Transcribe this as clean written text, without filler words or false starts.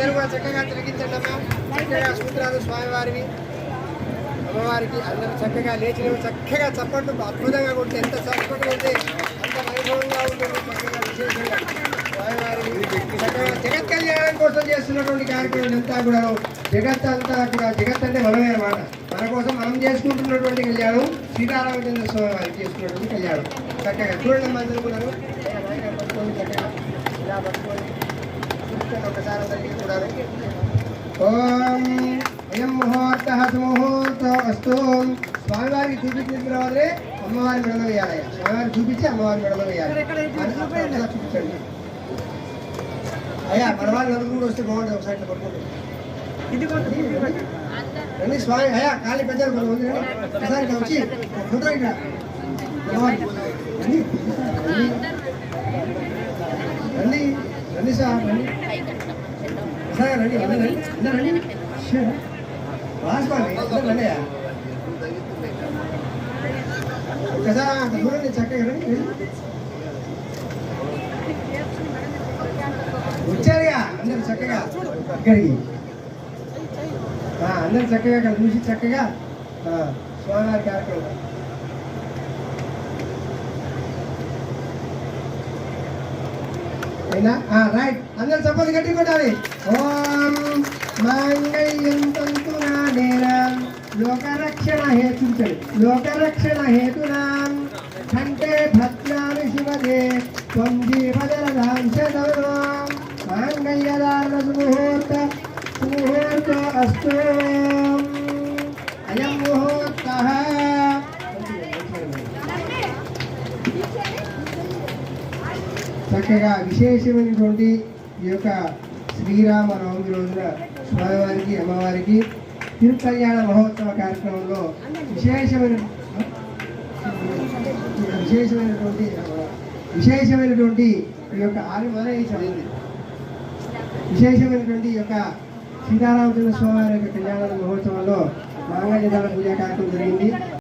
అందరూ కూడా చక్కగా తిరిగించండి అమ్మా. చక్కగా సూత్రాలు స్వామివారివి అమ్మవారికి అందరూ చక్కగా లేచి చక్కగా చప్పట్లు అద్భుతంగా కొట్టి ఎంత చప్పట్లు కొడితే అంత వైభవంగా ఉంటుంది. చక్కగా విశేషంగా స్వామివారికి చక్కగా జగత్ కళ్యాణం కోసం చేస్తున్నటువంటి కార్యక్రమం అంతా కూడా జగత్ అంతా కూడా జగత్ అంటే మనమే అన్నమాట. మన కోసం మనం చేసుకుంటున్నటువంటి కళ్యాణం సీతారామచంద్ర స్వామి వారికి చేసుకున్నటువంటి కళ్యాణం. చక్కగా చూడండి అందరూ కూడా పట్టుకొని చక్కగా ఇలా పట్టుకొని ఒకసారి అందరికీ కూడా ఓం అయం ముహూర్త సుముహూర్త అస్తు. స్వామివారికి చూపించిన తర్వాతనే అమ్మవారి మెడలో వేయాలి. స్వామివారికి చూపించి అమ్మవారి మెడలో వేయాలి. చూపించండి అయ్యా. మన వాళ్ళు నలుగురు వస్తే బాగుంటుంది. ఒకసారి పట్టుకోండి రండి స్వామి. అయ్యా ఖాళీ పెద్దలు కొంతమంది ఒకసారి వచ్చి ఫోటో ఇక్కడ రండి రండి రండి సార్ రండి సార్ రండి రండి రండి రాసుకోండి రండి. ఒకసారి అంత చూడండి చక్కగా రండి. వచ్చారుగా అందరు చక్కగా ఇక్కడికి అందరు చక్కగా ఇక్కడ చూసి చక్కగా స్వామివారి కార్యక్రమం అయినా రైట్. అందరు చప్పట్లు గట్టి కొట్టాలి. ఓం మాంగళ్యం తంతునా నేరం లోకరక్షణ హేతు లోకరక్షణ హేతునాం కంటే భద్రామి శివదే త్వం జీవజలధాం శతవరం మాంగళ్యదాన సుముహూర్త సుముహూర్త అస్తు. అయం ముహూర్తః చక్కగా విశేషమైనటువంటి ఈ యొక్క శ్రీరామనవమి రోజున స్వామివారికి అమ్మవారికి తిరుకల్యాణ మహోత్సవ కార్యక్రమంలో విశేషమైనటువంటి ఈ యొక్క విశేషమైనటువంటి ఈ యొక్క సీతారామచంద్ర స్వామివారి యొక్క కళ్యాణ మహోత్సవంలో మాంగళ్యదాన పూజా కార్యక్రమం జరిగింది.